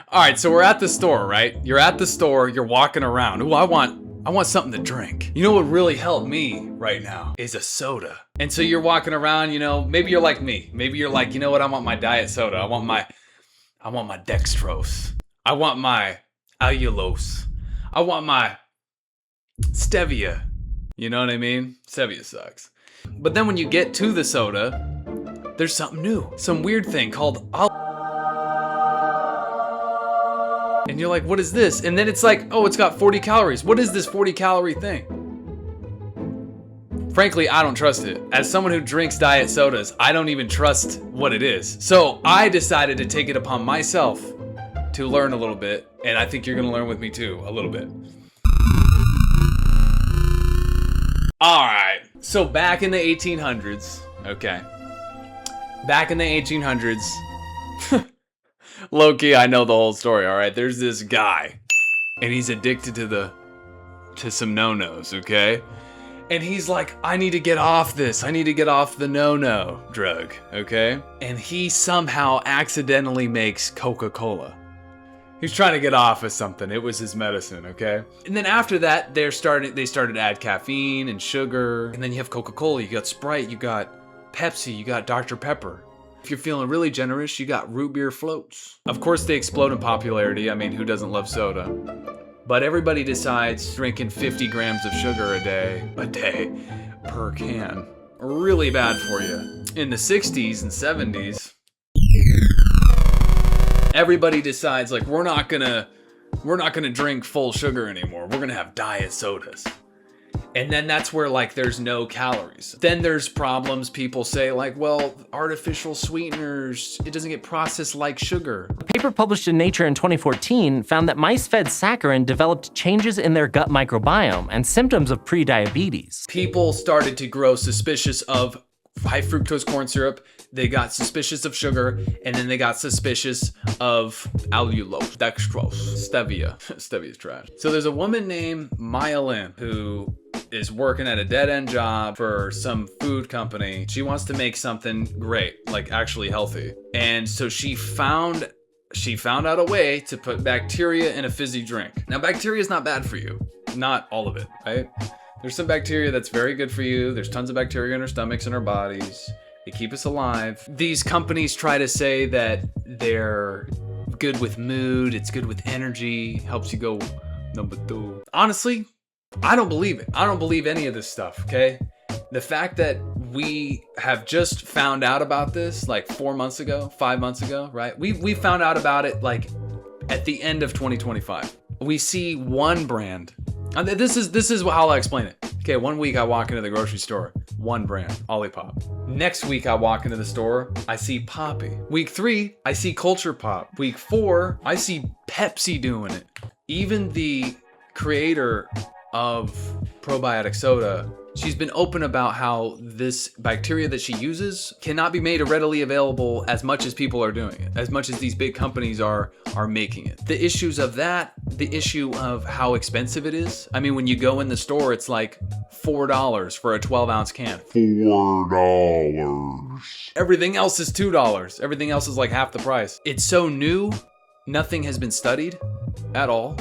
All right, so we're at the store, right? You're at the store, you're walking around. Ooh, I want something to drink. You know what really helped me right now is a soda. And so you're walking around, maybe you're like me. Maybe you're like, you know what? I want my diet soda. I want my dextrose. I want my allulose. I want my stevia. You know what I mean? Stevia sucks. But then when you get to the soda, there's something new. Some weird thing called and you're like, what is this? And then it's like, oh, it's got 40 calories. What is this 40 calorie thing? Frankly, I don't trust it. As someone who drinks diet sodas, I don't even trust what it is. So I decided to take it upon myself to learn a little bit. And I think you're gonna learn with me too, a little bit. All right, so back in the 1800s, okay. Back in the 1800s, low-key, I know the whole story, all right? There's this guy, and he's addicted to some no-nos, okay? And he's like, I need to get off this. I need to get off the no-no drug, okay? And he somehow accidentally makes Coca-Cola. He's trying to get off of something. It was his medicine, okay? And then after that, they started to add caffeine and sugar. And then you have Coca-Cola, you got Sprite, you got Pepsi, you got Dr. Pepper. If you're feeling really generous, you got root beer floats. Of course, they explode in popularity. I mean, who doesn't love soda? But everybody decides drinking 50 grams of sugar a day per can. Really bad for you. In the 60s and 70s, everybody decides like we're not gonna drink full sugar anymore. We're gonna have diet sodas. And then that's where like there's no calories. Then there's problems. People say like, well, artificial sweeteners, it doesn't get processed like sugar. A paper published in Nature in 2014 found that mice fed saccharin developed changes in their gut microbiome and symptoms of prediabetes. People started to grow suspicious of high fructose corn syrup. They got suspicious of sugar, and then they got suspicious of allulose, dextrose, stevia. Stevia's trash. So there's a woman named Maya Lim who is working at a dead-end job for some food company. She wants to make something great, like actually healthy. And so she found out a way to put bacteria in a fizzy drink. Now, bacteria is not bad for you. Not all of it, right? There's some bacteria that's very good for you. There's tons of bacteria in our stomachs and our bodies. They keep us alive. These companies try to say that they're good with mood, it's good with energy, helps you go number 2. Honestly, I don't believe it. I don't believe any of this stuff, okay? The fact that we have just found out about this like 4 months ago, 5 months ago, right? We found out about it like at the end of 2025. We see one brand. And this is how I explain it. Okay, 1 week I walk into the grocery store, one brand, Olipop. Next week I walk into the store, I see Poppy. Week 3, I see Culture Pop. Week 4, I see Pepsi doing it. Even the creator of probiotic soda, she's been open about how this bacteria that she uses cannot be made readily available as much as people are doing it, as much as these big companies are making it. The issues of that, the issue of how expensive it is. I mean, when you go in the store, it's like $4 for a 12-ounce can. $4. Everything else is $2. Everything else is like half the price. It's so new, nothing has been studied at all.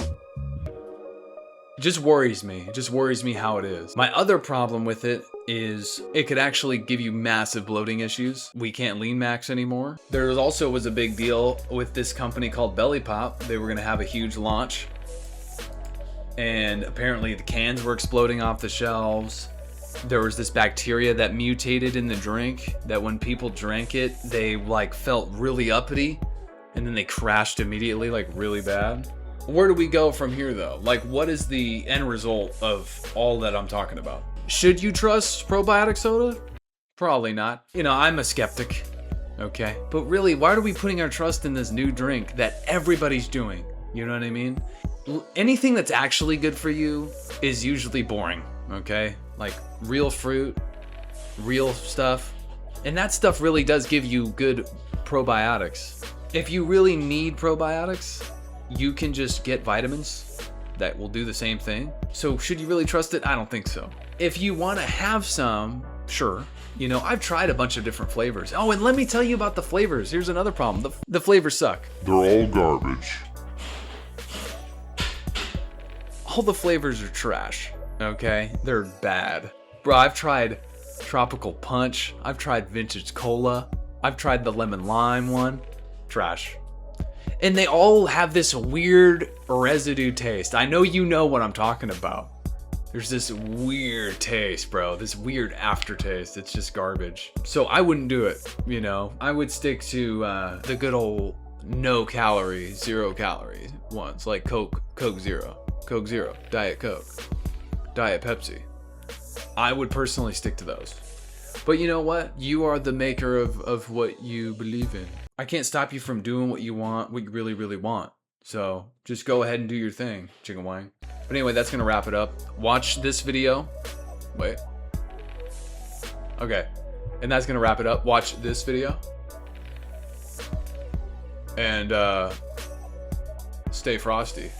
It just worries me. It just worries me how it is. My other problem with it is it could actually give you massive bloating issues. We can't lean max anymore. There also was a big deal with this company called Belly Pop. They were gonna have a huge launch. And apparently the cans were exploding off the shelves. There was this bacteria that mutated in the drink that when people drank it, they like felt really uppity and then they crashed immediately, like really bad. Where do we go from here though? Like, what is the end result of all that I'm talking about? Should you trust probiotic soda? Probably not. You know, I'm a skeptic, okay? But really, why are we putting our trust in this new drink that everybody's doing? You know what I mean? Anything that's actually good for you is usually boring, okay? Like real fruit, real stuff. And that stuff really does give you good probiotics. If you really need probiotics, you can just get vitamins that will do the same thing. So should you really trust it? I don't think so. If you want to have some, sure. You know, I've tried a bunch of different flavors. Oh, and let me tell you about the flavors. Here's another problem. The flavors suck. They're all garbage. all the flavors are trash, okay? They're bad. Bro, I've tried Tropical Punch. I've tried Vintage Cola. I've tried the lemon lime one. Trash. And they all have this weird residue taste. I know you know what I'm talking about. There's this weird taste, bro. This weird aftertaste. It's just garbage. So I wouldn't do it, you know. I would stick to the good old no calorie, 0 calorie ones, like Coke Zero, Diet Coke, Diet Pepsi. I would personally stick to those. But you know what? You are the maker of what you believe in. I can't stop you from doing what you want, what you really, really want. So just go ahead and do your thing, chicken wing. But anyway, that's gonna wrap it up. Watch this video. Wait. Okay. And that's gonna wrap it up. Watch this video. And stay frosty.